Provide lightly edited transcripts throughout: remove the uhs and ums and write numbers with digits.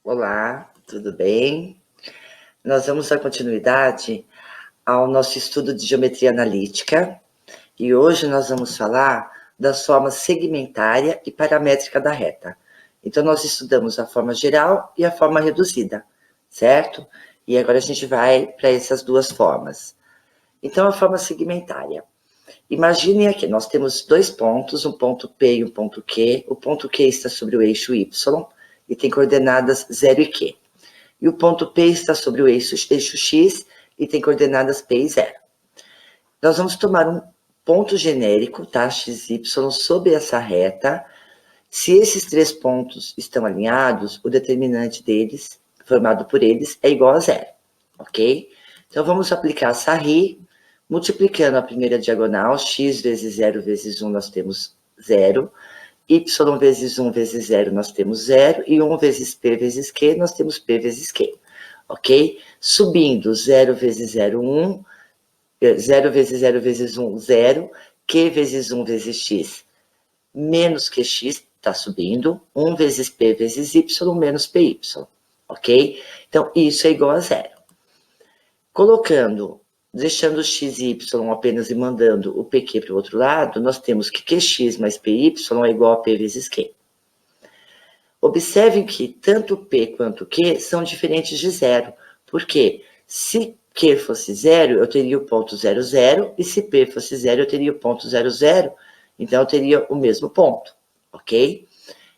Olá, tudo bem? Nós vamos dar continuidade ao nosso estudo de geometria analítica e hoje nós vamos falar das formas segmentária e paramétrica da reta. Então, nós estudamos a forma geral e a forma reduzida, certo? E agora a gente vai para essas duas formas. Então, a forma segmentária. Imaginem aqui, nós temos dois pontos, um ponto P e um ponto Q. O ponto Q está sobre o eixo Y e tem coordenadas 0 e Q. E o ponto P está sobre o eixo X e tem coordenadas P e 0. Nós vamos tomar um ponto genérico, tá? XY, sobre essa reta. Se esses três pontos estão alinhados, o determinante deles, formado por eles, é igual a 0, ok? Então, vamos aplicar essa RI, multiplicando a primeira diagonal, x vezes 0 vezes 1, nós temos 0, y vezes 1 vezes 0, nós temos 0, e 1 vezes p vezes q, nós temos p vezes q, ok? Subindo, 0 vezes 0, 1, 0 vezes 0 vezes 1, 0, q vezes 1 vezes x, menos qx, está subindo, 1 vezes p vezes y, menos py, ok? Então, isso é igual a 0. Colocando, deixando o x e y apenas e mandando o pq para o outro lado, nós temos que qx mais py é igual a p vezes q. Observem que tanto p quanto q são diferentes de 0, porque se q fosse 0, eu teria o ponto 0, 0, e se p fosse 0, eu teria o ponto 0, 0, então eu teria o mesmo ponto, ok?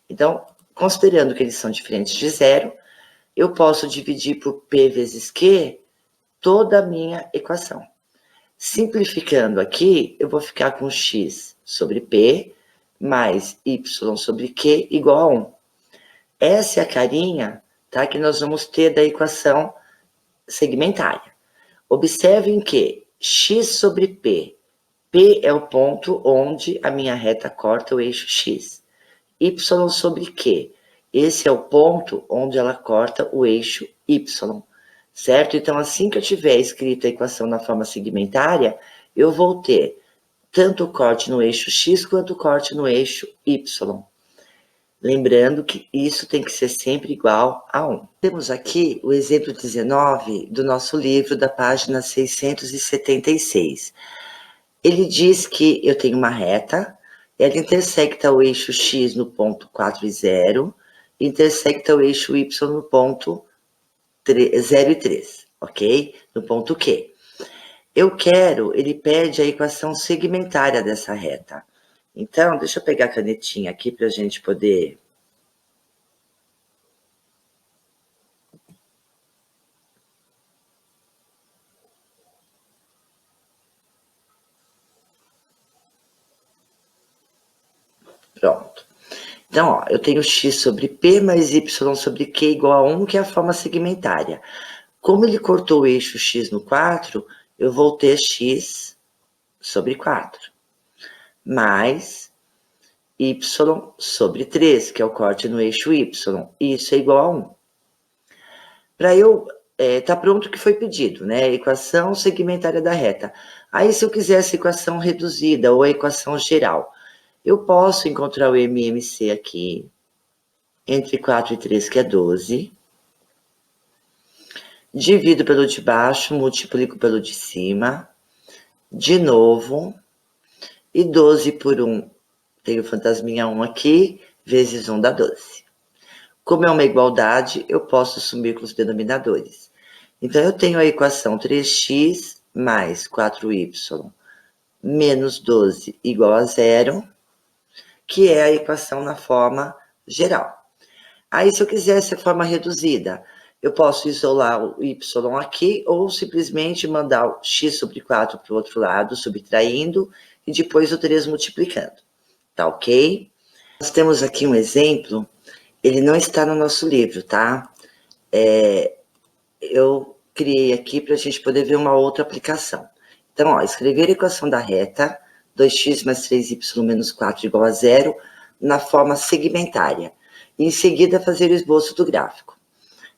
Então, considerando que eles são diferentes de 0, eu posso dividir por p vezes q toda a minha equação. Simplificando aqui, eu vou ficar com x sobre p mais y sobre q igual a 1. Essa é a carinha, tá, que nós vamos ter da equação segmentária. Observem que x sobre p, p é o ponto onde a minha reta corta o eixo x. Y sobre q, esse é o ponto onde ela corta o eixo y, certo? Então, assim que eu tiver escrito a equação na forma segmentária, eu vou ter tanto o corte no eixo x quanto o corte no eixo y. Lembrando que isso tem que ser sempre igual a 1. Temos aqui o exemplo 19 do nosso livro, da página 676. Ele diz que eu tenho uma reta, ela intersecta o eixo x no ponto 4 e 0, intersecta o eixo y no ponto 0 e 3, ok? No ponto Q. Ele pede a equação segmentária dessa reta. Então, deixa eu pegar a canetinha aqui para a gente poder... Pronto. Então, ó, eu tenho x sobre p mais y sobre q igual a 1, que é a forma segmentária. Como ele cortou o eixo x no 4, eu vou ter x sobre 4, mais y sobre 3, que é o corte no eixo y, e isso é igual a 1. Para eu... tá pronto o que foi pedido, né? A equação segmentária da reta. Aí, se eu quisesse a equação reduzida ou a equação geral, eu posso encontrar o MMC aqui, entre 4 e 3, que é 12. Divido pelo de baixo, multiplico pelo de cima. De novo. E 12 por 1, tenho o fantasminha 1 aqui, vezes 1 dá 12. Como é uma igualdade, eu posso sumir com os denominadores. Então, eu tenho a equação 3x mais 4y menos 12 igual a 0, que é a equação na forma geral. Aí, se eu quisesse a forma reduzida, eu posso isolar o y aqui ou simplesmente mandar o x sobre 4 para o outro lado, subtraindo, e depois o 3 multiplicando. Tá ok? Nós temos aqui um exemplo, ele não está no nosso livro, tá? Eu criei aqui para a gente poder ver uma outra aplicação. Então, ó, escrever a equação da reta, 2x mais 3y menos 4 igual a 0, na forma segmentária. E em seguida, fazer o esboço do gráfico.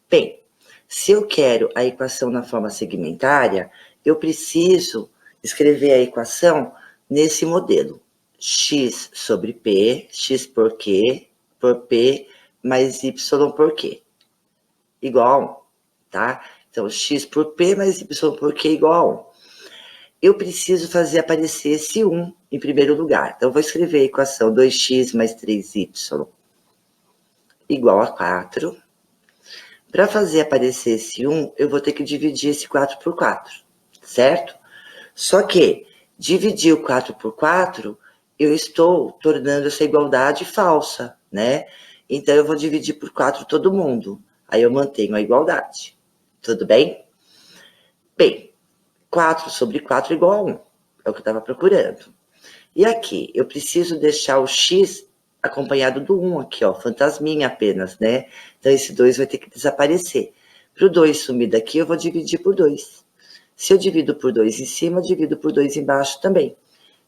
Bem, se eu quero a equação na forma segmentária, eu preciso escrever a equação nesse modelo. X sobre P, x por Q, por P, mais y por Q. igual a 1, tá? Então, x por p mais y por q igual a 1. Eu preciso fazer aparecer esse 1 em primeiro lugar. Então, eu vou escrever a equação 2x mais 3y igual a 4. Para fazer aparecer esse 1, eu vou ter que dividir esse 4 por 4, certo? Só que, dividir o 4 por 4, eu estou tornando essa igualdade falsa, né? Então, eu vou dividir por 4 todo mundo. Aí eu mantenho a igualdade. Tudo bem? Bem, 4 sobre 4 igual a 1. É o que eu estava procurando. E aqui, eu preciso deixar o x acompanhado do 1 aqui, ó, fantasminha apenas, né? Então, esse 2 vai ter que desaparecer. Para o 2 sumir daqui, eu vou dividir por 2. Se eu divido por 2 em cima, eu divido por 2 embaixo também.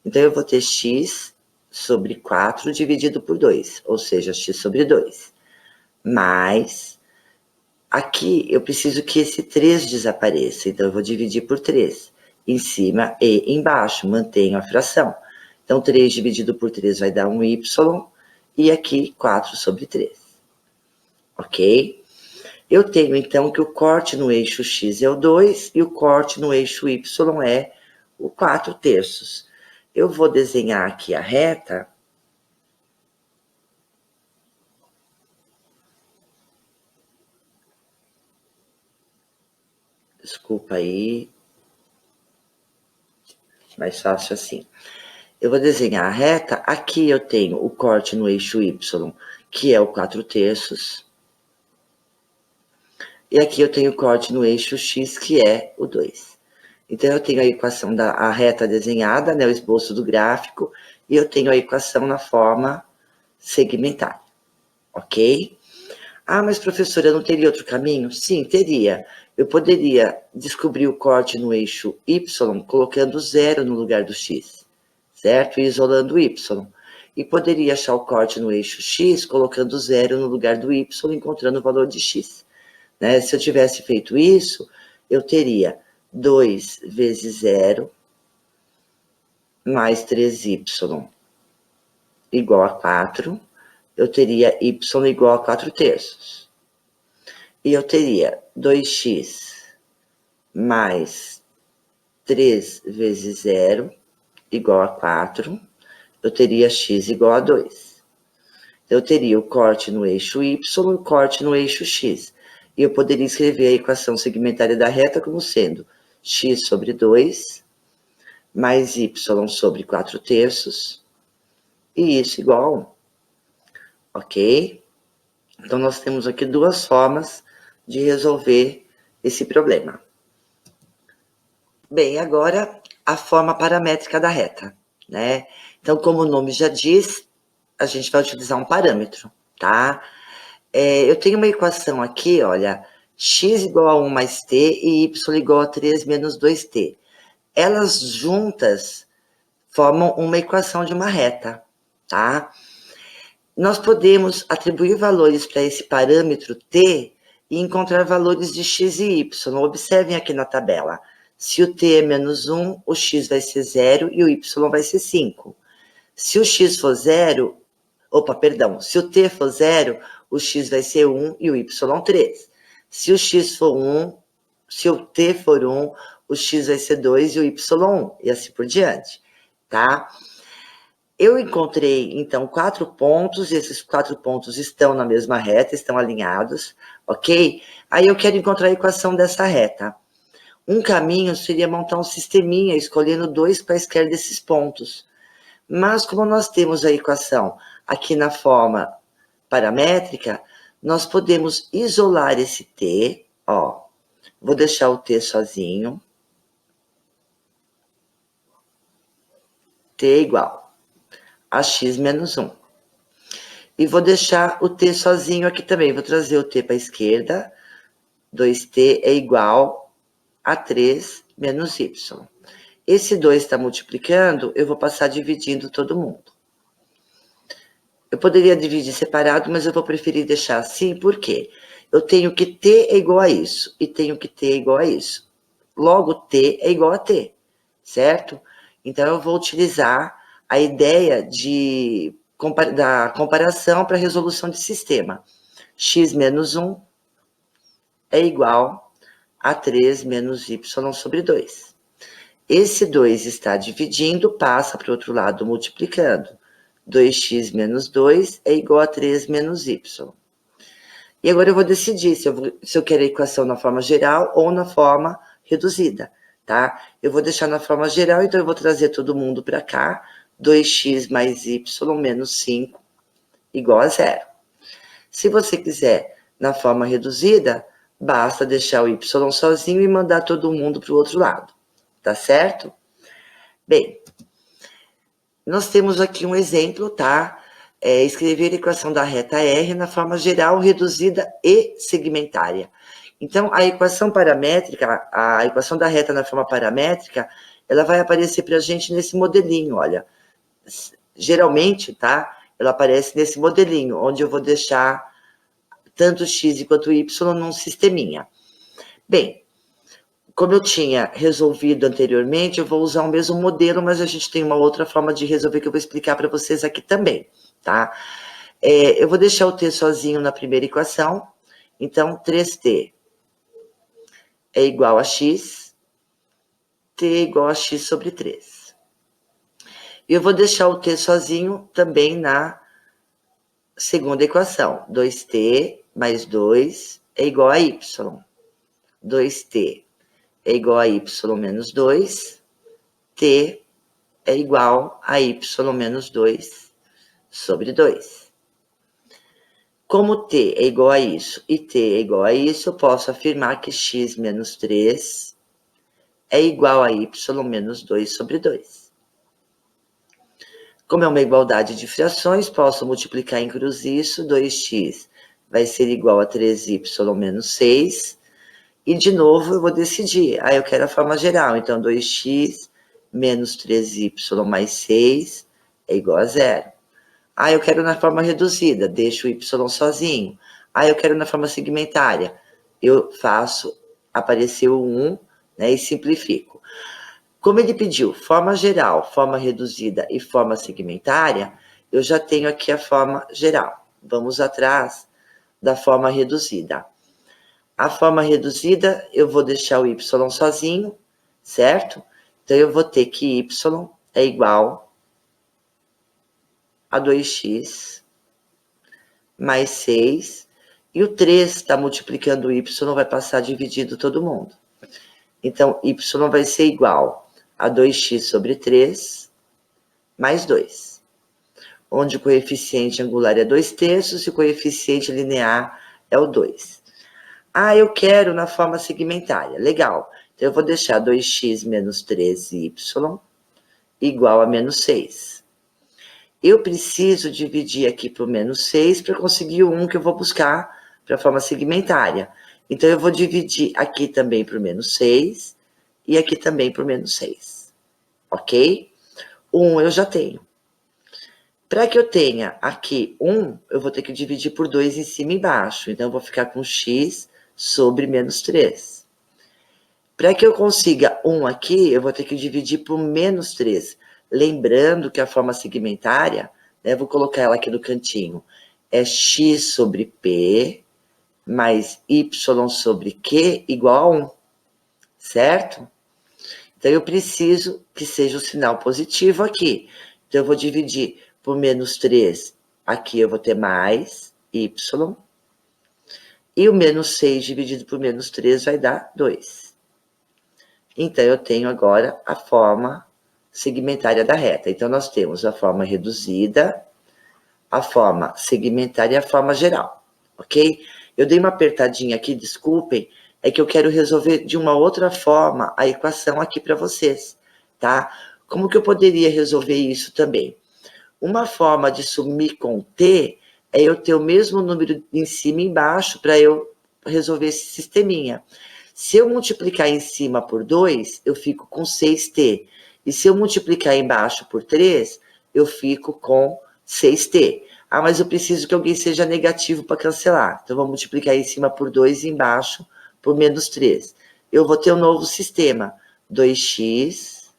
Então, eu vou ter x sobre 4 dividido por 2, ou seja, x sobre 2. Mas, aqui, eu preciso que esse 3 desapareça. Então, eu vou dividir por 3, em cima e embaixo, mantenho a fração. Então, 3 dividido por 3 vai dar 1y, e aqui 4 sobre 3. Ok? Eu tenho, então, que o corte no eixo x é o 2 e o corte no eixo y é o 4/3. Eu vou desenhar aqui a reta. Desculpa aí. Mais fácil assim. Eu vou desenhar a reta. Aqui eu tenho o corte no eixo y, que é o 4/3. E aqui eu tenho o corte no eixo x, que é o 2. Então, eu tenho a equação da reta desenhada, né, o esboço do gráfico, e eu tenho a equação na forma segmentada, ok? Ah, mas professora, não teria outro caminho? Sim, teria. Eu poderia descobrir o corte no eixo y colocando 0 no lugar do x, certo? E isolando o y. E poderia achar o corte no eixo x colocando 0 no lugar do y, encontrando o valor de x. Né? Se eu tivesse feito isso, eu teria 2 vezes 0 mais 3y igual a 4. Eu teria y igual a 4/3. E eu teria 2x mais 3 vezes 0 igual a 4. Eu teria x igual a 2. Eu teria o corte no eixo y e o corte no eixo x. E eu poderia escrever a equação segmentária da reta como sendo x sobre 2 mais y sobre 4/3, e isso igual a 1. Ok? Então, nós temos aqui duas formas de resolver esse problema. Bem, agora a forma paramétrica da reta, né? Então, como o nome já diz, a gente vai utilizar um parâmetro, tá? Eu tenho uma equação aqui, olha, x igual a 1 mais t e y igual a 3 menos 2t. Elas juntas formam uma equação de uma reta, tá? Nós podemos atribuir valores para esse parâmetro t e encontrar valores de x e y. Observem aqui na tabela. Se o t é menos 1, o x vai ser 0 e o y vai ser 5. Se o x for 0, se o t for 0, o x vai ser 1 e o y 3. Se o x for 1, se o t for 1, o x vai ser 2 e o y 1, e assim por diante, tá? Eu encontrei, então, 4 pontos, e esses 4 pontos estão na mesma reta, estão alinhados, ok? Aí eu quero encontrar a equação dessa reta. Um caminho seria montar um sisteminha, escolhendo 2 quaisquer desses pontos. Mas como nós temos a equação aqui na forma paramétrica, nós podemos isolar esse t, ó. Vou deixar o t sozinho. T é igual a x menos 1. E vou deixar o t sozinho aqui também. Vou trazer o t para a esquerda. 2t é igual a 3 menos y. Esse 2 está multiplicando, eu vou passar dividindo todo mundo. Eu poderia dividir separado, mas eu vou preferir deixar assim, por quê? Eu tenho que t é igual a isso, e tenho que t é igual a isso. Logo, t é igual a t, certo? Então, eu vou utilizar a ideia da comparação para resolução de sistema. X menos 1 é igual a 3 menos y sobre 2. Esse 2 está dividindo, passa para o outro lado multiplicando. 2x menos 2 é igual a 3 menos y. E agora eu vou decidir se eu quero a equação na forma geral ou na forma reduzida, tá? Eu vou deixar na forma geral, então eu vou trazer todo mundo para cá. 2x mais y menos 5 igual a 0. Se você quiser na forma reduzida, basta deixar o y sozinho e mandar todo mundo para o outro lado, tá certo? Bem, nós temos aqui um exemplo, tá? Escrever a equação da reta R na forma geral, reduzida e segmentária. Então, a equação paramétrica, a equação da reta na forma paramétrica, ela vai aparecer para a gente nesse modelinho, olha. Geralmente, tá? Ela aparece nesse modelinho, onde eu vou deixar tanto x quanto y num sisteminha. Bem, como eu tinha resolvido anteriormente, eu vou usar o mesmo modelo, mas a gente tem uma outra forma de resolver que eu vou explicar para vocês aqui também, tá? Eu vou deixar o t sozinho na primeira equação. Então, 3t é igual a x, t é igual a x sobre 3. E eu vou deixar o t sozinho também na segunda equação. 2t mais 2 é igual a y. 2t é igual a y menos 2, t é igual a y menos 2 sobre 2. Como t é igual a isso e t é igual a isso, eu posso afirmar que x menos 3 é igual a y menos 2 sobre 2. Como é uma igualdade de frações, posso multiplicar em cruz isso, 2x vai ser igual a 3y menos 6. E, de novo, eu vou decidir. Eu quero a forma geral. Então, 2x menos 3y mais 6 é igual a 0. Eu quero na forma reduzida. Deixo o y sozinho. Eu quero na forma segmentária. Eu faço aparecer o 1, né, e simplifico. Como ele pediu forma geral, forma reduzida e forma segmentária, eu já tenho aqui a forma geral. Vamos atrás da forma reduzida. A forma reduzida, eu vou deixar o y sozinho, certo? Então, eu vou ter que y é igual a 2x mais 6. E o 3 está multiplicando o y, vai passar dividindo todo mundo. Então, y vai ser igual a 2x sobre 3 mais 2. Onde o coeficiente angular é 2/3 e o coeficiente linear é o 2. Eu quero na forma segmentária. Legal. Então, eu vou deixar 2x menos 3y igual a menos 6. Eu preciso dividir aqui por menos 6 para conseguir o 1 que eu vou buscar para a forma segmentária. Então, eu vou dividir aqui também por menos 6 e aqui também por menos 6. Ok? 1 eu já tenho. Para que eu tenha aqui 1, eu vou ter que dividir por 2 em cima e embaixo. Então, eu vou ficar com x sobre menos 3. Para que eu consiga 1 aqui, eu vou ter que dividir por menos 3. Lembrando que a forma segmentária, né, vou colocar ela aqui no cantinho, é x sobre p mais y sobre q igual a 1, certo? Então, eu preciso que seja o sinal positivo aqui. Então, eu vou dividir por menos 3, aqui eu vou ter mais y, e o menos 6 dividido por menos 3 vai dar 2. Então, eu tenho agora a forma segmentária da reta. Então, nós temos a forma reduzida, a forma segmentária e a forma geral, ok? Eu dei uma apertadinha aqui, desculpem, é que eu quero resolver de uma outra forma a equação aqui para vocês, tá? Como que eu poderia resolver isso também? Uma forma de sumir com t é eu ter o mesmo número em cima e embaixo para eu resolver esse sisteminha. Se eu multiplicar em cima por 2, eu fico com 6t. E se eu multiplicar embaixo por 3, eu fico com 6t. Mas eu preciso que alguém seja negativo para cancelar. Então, eu vou multiplicar em cima por 2 e embaixo por menos 3. Eu vou ter um novo sistema. 2x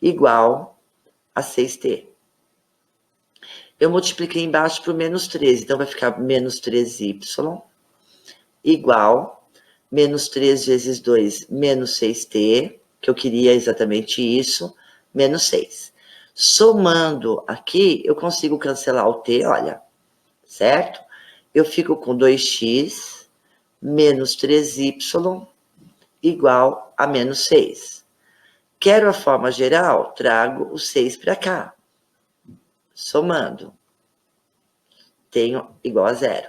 igual a 6t. Eu multipliquei embaixo por menos 3, então vai ficar menos 3y igual menos 3 vezes 2, menos 6t, que eu queria exatamente isso, menos 6. Somando aqui, eu consigo cancelar o t, olha, certo? Eu fico com 2x menos 3y igual a menos 6. Quero a forma geral? Trago o 6 para cá. Somando. Tenho igual a zero.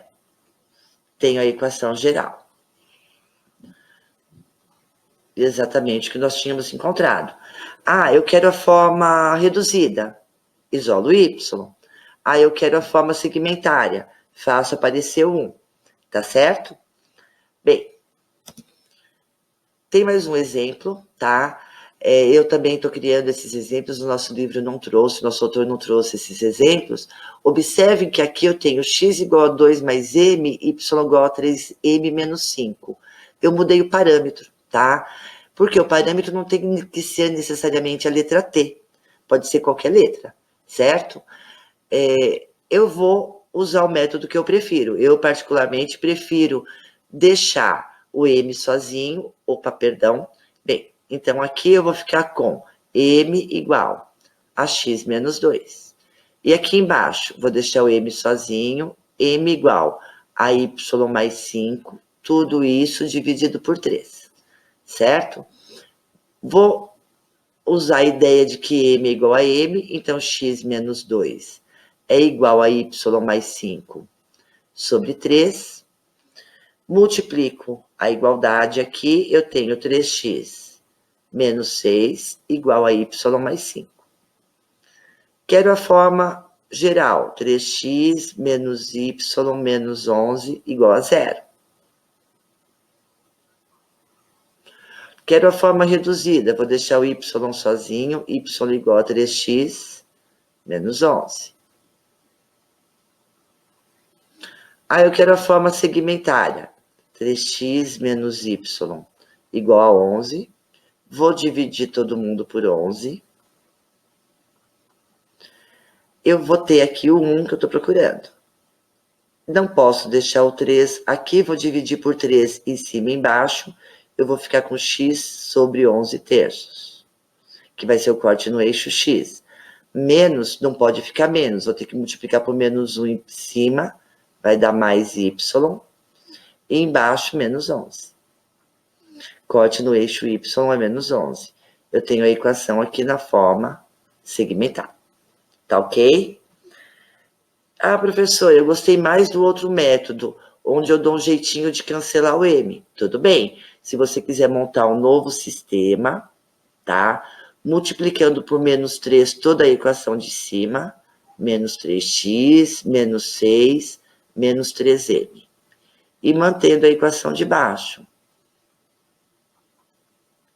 Tenho a equação geral. Exatamente o que nós tínhamos encontrado. Ah, eu quero a forma reduzida. Isolo y. Ah, eu quero a forma segmentária. Faço aparecer o 1. Tá certo? Bem, tem mais um exemplo, tá? Eu também estou criando esses exemplos, o nosso livro não trouxe, nosso autor não trouxe esses exemplos. Observem que aqui eu tenho x igual a 2 mais m, y igual a 3m menos 5. Eu mudei o parâmetro, tá? Porque o parâmetro não tem que ser necessariamente a letra T. Pode ser qualquer letra, certo? Eu vou usar o método que eu prefiro. Eu, particularmente, prefiro deixar o m sozinho, bem, então aqui eu vou ficar com m igual a x menos 2. E aqui embaixo, vou deixar o m sozinho, m igual a y mais 5, tudo isso dividido por 3, certo? Vou usar a ideia de que m é igual a m, então x menos 2 é igual a y mais 5 sobre 3. Multiplico a igualdade aqui, eu tenho 3x menos 6 igual a y mais 5. Quero a forma geral, 3x menos y menos 11 igual a 0. Quero a forma reduzida, vou deixar o y sozinho, y igual a 3x menos 11. Ah, eu quero a forma segmentária, 3x menos y igual a 11. Vou dividir todo mundo por 11. Eu vou ter aqui o 1 que eu estou procurando. Não posso deixar o 3 aqui, vou dividir por 3 em cima e embaixo. Eu vou ficar com x sobre 11 terços, que vai ser o corte no eixo x. Menos, não pode ficar menos, vou ter que multiplicar por menos 1 em cima, vai dar mais y, e embaixo menos 11. Corte no eixo y é menos 11. Eu tenho a equação aqui na forma segmentar. Tá ok? Ah, professor, eu gostei mais do outro método, onde eu dou um jeitinho de cancelar o m. Tudo bem. Se você quiser montar um novo sistema, tá? Multiplicando por menos 3 toda a equação de cima, menos 3x, menos 6, menos 3m. E mantendo a equação de baixo.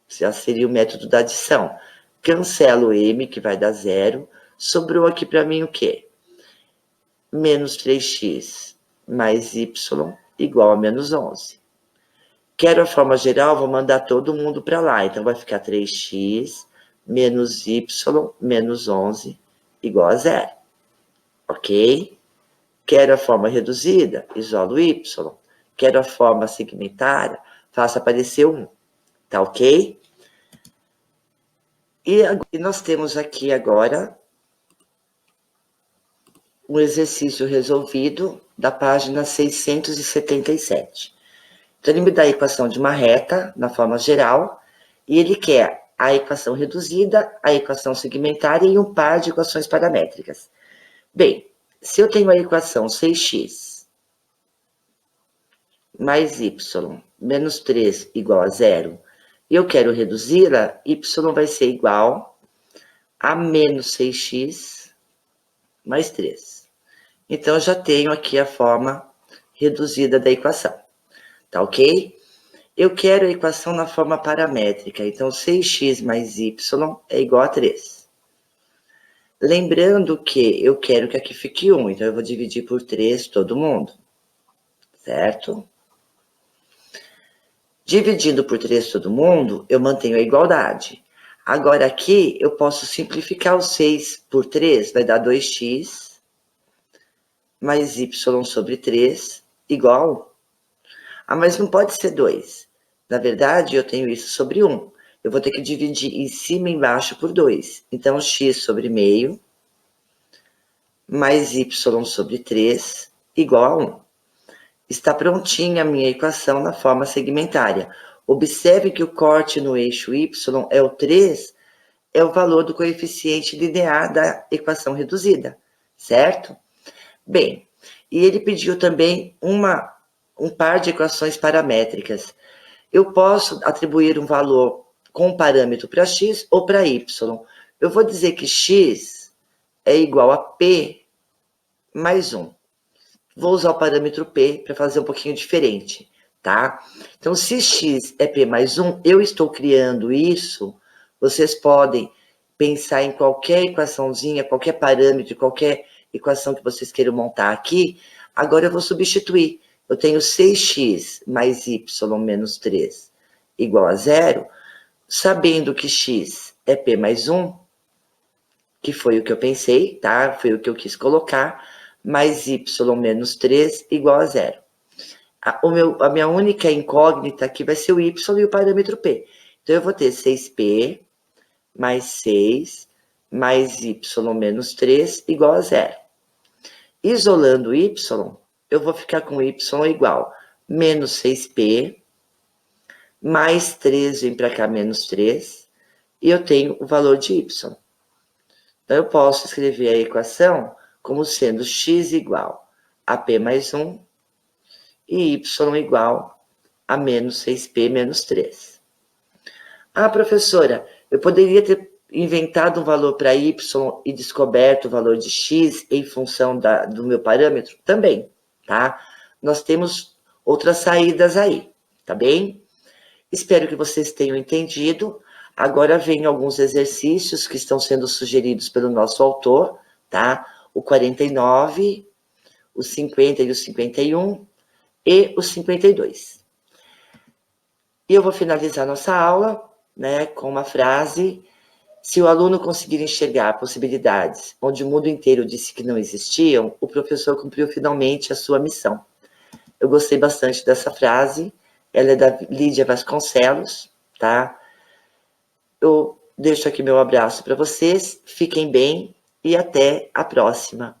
Já seria o método da adição. Cancelo o m, que vai dar 0. Sobrou aqui para mim o quê? Menos 3x mais y igual a menos 11. Quero a forma geral, vou mandar todo mundo para lá. Então, vai ficar 3x menos y menos 11 igual a 0. Ok? Quero a forma reduzida, isolo y. Quero a forma segmentária, faço aparecer 1. Tá ok? E nós temos aqui agora um exercício resolvido da página 677. Então, ele me dá a equação de uma reta na forma geral e ele quer a equação reduzida, a equação segmentária e um par de equações paramétricas. Bem, se eu tenho a equação 6x mais y menos 3 igual a 0 e eu quero reduzi-la, y vai ser igual a menos 6x mais 3. Então, eu já tenho aqui a forma reduzida da equação. Tá ok? Eu quero a equação na forma paramétrica. Então, 6x mais y é igual a 3. Lembrando que eu quero que aqui fique 1. Então, eu vou dividir por 3 todo mundo. Certo? Dividindo por 3 todo mundo, eu mantenho a igualdade. Agora, aqui, eu posso simplificar o 6 por 3. Vai dar 2x mais y sobre 3 igual. Ah, mas não pode ser 2. Na verdade, eu tenho isso sobre 1. Eu vou ter que dividir em cima e embaixo por 2. Então, x sobre meio mais y sobre 3 igual a 1. Está prontinha a minha equação na forma segmentária. Observe que o corte no eixo y é o 3, é o valor do coeficiente linear da equação reduzida, certo? Bem, e ele pediu também um par de equações paramétricas. Eu posso atribuir um valor com um parâmetro para x ou para y. Eu vou dizer que x é igual a p mais 1. Vou usar o parâmetro p para fazer um pouquinho diferente, tá? Então, se x é p mais 1, eu estou criando isso. Vocês podem pensar em qualquer equaçãozinha, qualquer parâmetro, qualquer equação que vocês queiram montar aqui. Agora eu vou substituir. Eu tenho 6x mais y menos 3 igual a 0, sabendo que x é p mais 1, que foi o que eu pensei, tá? Foi o que eu quis colocar, mais y menos 3 igual a 0. A minha única incógnita aqui vai ser o y e o parâmetro p. Então, eu vou ter 6p mais 6 mais y menos 3 igual a 0. Isolando y, eu vou ficar com y igual menos 6p, mais 3 vem para cá, menos 3, e eu tenho o valor de y. Então, eu posso escrever a equação como sendo x igual a p mais 1 e y igual a menos 6p menos 3. Ah, professora, eu poderia ter inventado um valor para y e descoberto o valor de x em função do meu parâmetro? Também, tá? Nós temos outras saídas aí, tá bem? Espero que vocês tenham entendido. Agora vem alguns exercícios que estão sendo sugeridos pelo nosso autor, tá? O 49, o 50 e o 51 e o 52. E eu vou finalizar nossa aula, né, com uma frase: se o aluno conseguir enxergar possibilidades onde o mundo inteiro disse que não existiam, o professor cumpriu finalmente a sua missão. Eu gostei bastante dessa frase, ela é da Lídia Vasconcelos, tá? Eu deixo aqui meu abraço para vocês, fiquem bem e até a próxima.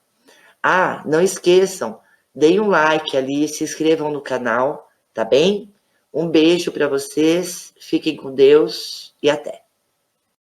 Ah, não esqueçam, deem um like ali, se inscrevam no canal, tá bem? Um beijo para vocês, fiquem com Deus e até.